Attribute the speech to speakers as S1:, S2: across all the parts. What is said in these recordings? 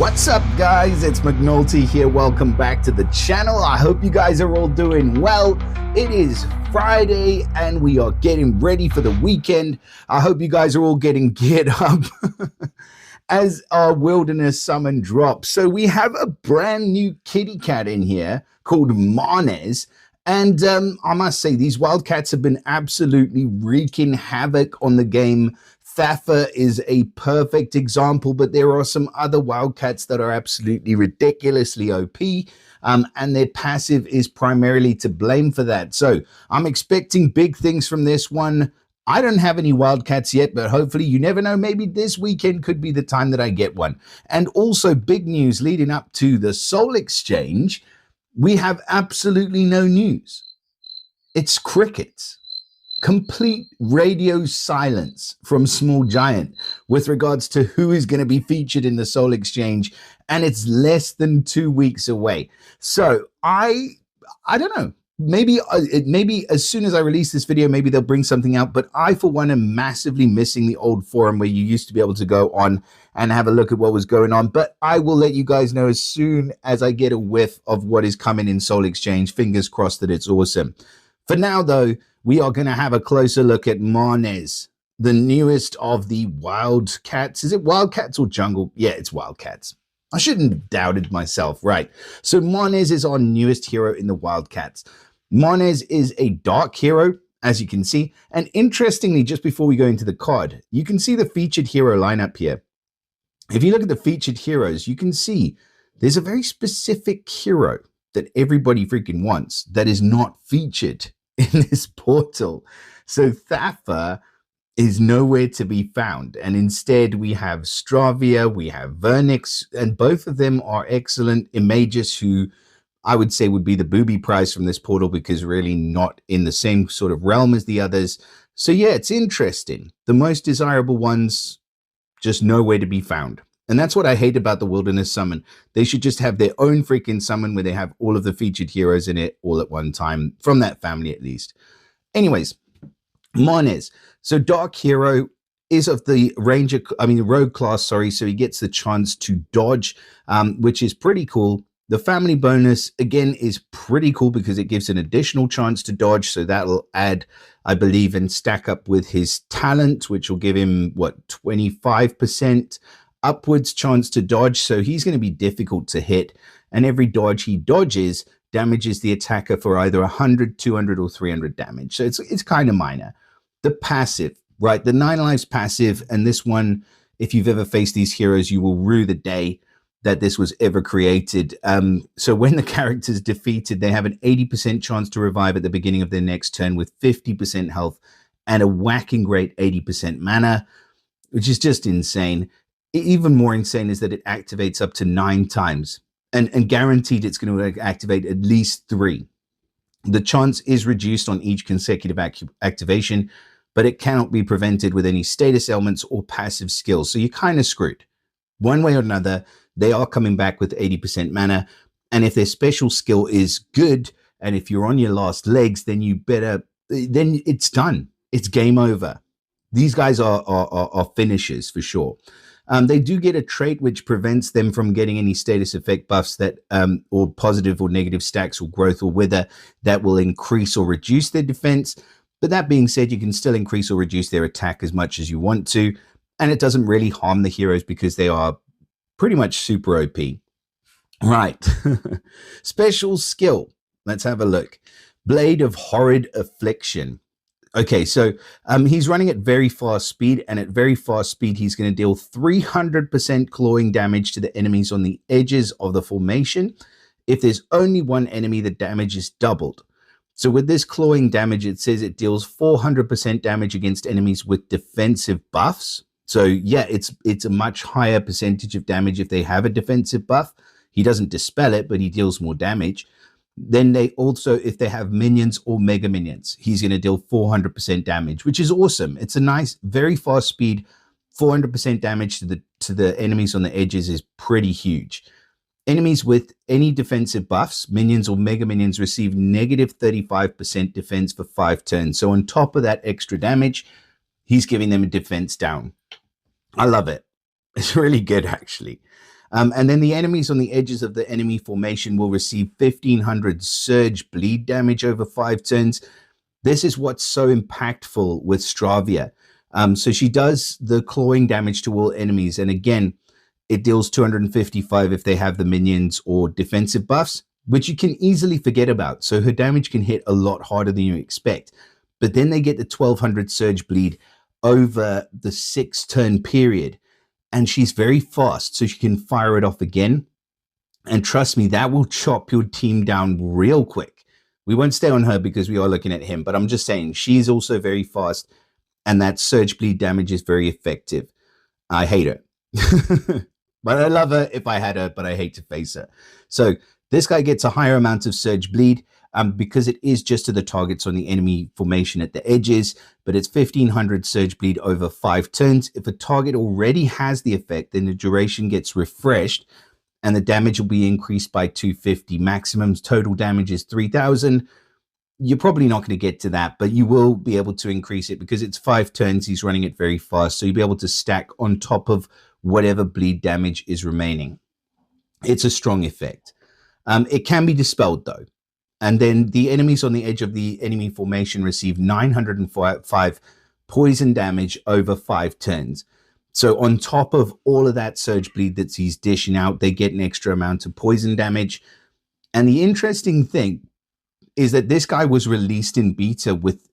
S1: What's up, guys? It's McNulty here. Welcome back to the channel. I hope you guys are all doing well. It is Friday and we are getting ready for the weekend. I hope you guys are all getting geared up as our wilderness summon drops. So we have a brand new kitty cat in here called Marnes. And I must say, these wildcats have been absolutely wreaking havoc on the game. Thaffa is a perfect example, but there are some other wildcats that are absolutely ridiculously OP, and their passive is primarily to blame for that. So I'm expecting big things from this one. I don't have any wildcats yet, but hopefully, you never know, maybe this weekend could be the time that I get one. And also big news leading up to the Soul Exchange, we have absolutely no news. It's crickets. Complete radio silence from Small Giant with regards to who is going to be featured in the Soul Exchange, and it's less than 2 weeks away. So I don't know. Maybe as soon as I release this video, maybe they'll bring something out. But I, for one, am massively missing the old forum where you used to be able to go on and have a look at what was going on. But I will let you guys know as soon as I get a whiff of what is coming in Soul Exchange. Fingers crossed that it's awesome. For now, though, we are going to have a closer look at Marnes, the newest of the wildcats. Is it wildcats or jungle? Yeah, it's wildcats. I shouldn't have doubted myself, right? So Marnes is our newest hero in the wildcats. Marnes is a dark hero, as you can see. And interestingly, just before we go into the card, you can see the featured hero lineup here. If you look at the featured heroes, you can see there's a very specific hero that everybody freaking wants that is not featured in this portal. So Thaffa is nowhere to be found, and instead we have Stravia, we have Vernix, and both of them are excellent images who I would say would be the booby prize from this portal because really not in the same sort of realm as the others. So yeah, it's interesting. The most desirable ones just nowhere to be found. And that's what I hate about the Wilderness Summon. They should just have their own freaking summon where they have all of the featured heroes in it all at one time, from that family at least. Anyways, Marnes. So Dark Hero is of the Rogue class, sorry, so he gets the chance to dodge, which is pretty cool. The family bonus, again, is pretty cool because it gives an additional chance to dodge, so that'll add, I believe, and stack up with his talent, which will give him, what, 25%? Upwards chance to dodge, so he's going to be difficult to hit, and every dodge he dodges damages the attacker for either 100, 200, or 300 damage. So it's kind of minor. The passive, right? The 9 lives passive, and this one, if you've ever faced these heroes, you will rue the day that this was ever created. So when the character's defeated, they have an 80% chance to revive at the beginning of their next turn with 50% health and a whacking great 80% mana, which is just insane. Even more insane is that it activates up to 9 times and guaranteed it's going to activate at least 3. The chance is reduced on each consecutive activation, but it cannot be prevented with any status elements or passive skills. So you're kind of screwed. One way or another, they are coming back with 80% mana. And if their special skill is good, and if you're on your last legs, then then it's done. It's game over. These guys are finishers for sure. They do get a trait which prevents them from getting any status effect buffs that, or positive or negative stacks or growth or wither that will increase or reduce their defense. But that being said, you can still increase or reduce their attack as much as you want to. And it doesn't really harm the heroes because they are pretty much super OP. Right. Special skill. Let's have a look. Blade of Horrid Affliction. Okay, so he's running at very fast speed, and at very fast speed, he's going to deal 300% clawing damage to the enemies on the edges of the formation. If there's only one enemy, the damage is doubled. So with this clawing damage, it says it deals 400% damage against enemies with defensive buffs. So yeah, it's a much higher percentage of damage if they have a defensive buff. He doesn't dispel it, but he deals more damage. Then they also, if they have minions or mega minions, he's going to deal 400% damage, which is awesome. It's a nice, very fast speed. 400% damage to the enemies on the edges is pretty huge. Enemies with any defensive buffs, minions or mega minions, receive negative 35% defense for 5 turns. So on top of that extra damage, he's giving them a defense down. I love it. It's really good, actually. And then the enemies on the edges of the enemy formation will receive 1500 surge bleed damage over 5 turns. This is what's so impactful with Stravia. So she does the clawing damage to all enemies. And again, it deals 255 if they have the minions or defensive buffs, which you can easily forget about. So her damage can hit a lot harder than you expect. But then they get the 1200 surge bleed over the 6-turn period. And she's very fast, so she can fire it off again. And trust me, that will chop your team down real quick. We won't stay on her because we are looking at him, but I'm just saying she's also very fast, and that surge bleed damage is very effective. I hate her. But I love her if I had her, but I hate to face her. So this guy gets a higher amount of surge bleed because it is just to the targets on the enemy formation at the edges, but it's 1500 surge bleed over 5 turns. If a target already has the effect, then the duration gets refreshed and the damage will be increased by 250. Maximum total damage is 3000. You're probably not going to get to that, but you will be able to increase it because it's 5 turns. He's running it very fast. So you'll be able to stack on top of whatever bleed damage is remaining. It's a strong effect. It can be dispelled though. And then the enemies on the edge of the enemy formation receive 905 poison damage over 5 turns. So on top of all of that surge bleed that he's dishing out, they get an extra amount of poison damage. And the interesting thing is that this guy was released in beta with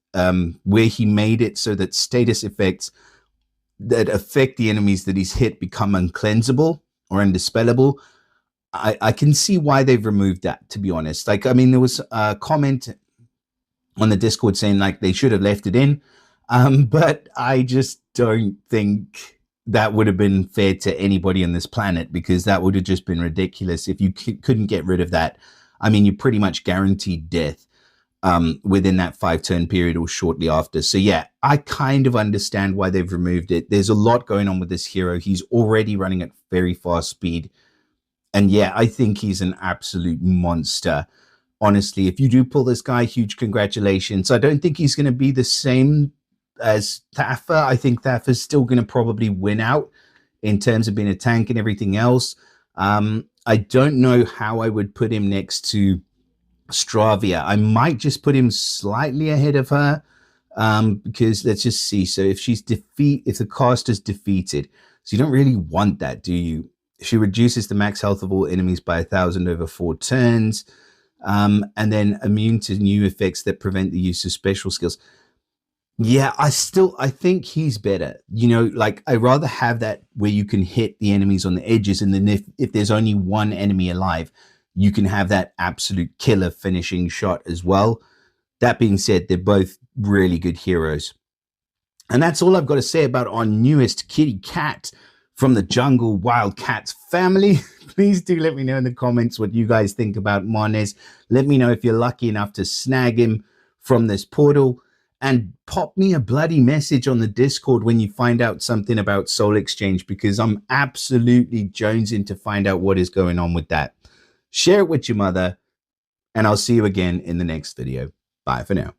S1: where he made it so that status effects that affect the enemies that he's hit become uncleansable or undispellable. I can see why they've removed that, to be honest. Like, I mean, there was a comment on the Discord saying like they should have left it in, but I just don't think that would have been fair to anybody on this planet, because that would have just been ridiculous if you couldn't get rid of that. I mean, you're pretty much guaranteed death within that 5-turn period or shortly after. So yeah, I kind of understand why they've removed it. There's a lot going on with this hero. He's already running at very fast speed. And yeah, I think he's an absolute monster. Honestly, if you do pull this guy, huge congratulations. I don't think he's going to be the same as Thaffa. I think Thaffa's still going to probably win out in terms of being a tank and everything else. I don't know how I would put him next to Stravia. I might just put him slightly ahead of her because let's just see. So if if the caster's defeated, so you don't really want that, do you? She reduces the max health of all enemies by 1000 over 4 turns, and then immune to new effects that prevent the use of special skills. Yeah, I think he's better. You know, like I rather have that where you can hit the enemies on the edges, and then if there's only one enemy alive, you can have that absolute killer finishing shot as well. That being said, they're both really good heroes. And that's all I've got to say about our newest kitty cat from the Jungle Wildcats family. Please do let me know in the comments what you guys think about Marnes. Let me know if you're lucky enough to snag him from this portal. And pop me a bloody message on the Discord when you find out something about Soul Exchange, because I'm absolutely jonesing to find out what is going on with that. Share it with your mother, and I'll see you again in the next video. Bye for now.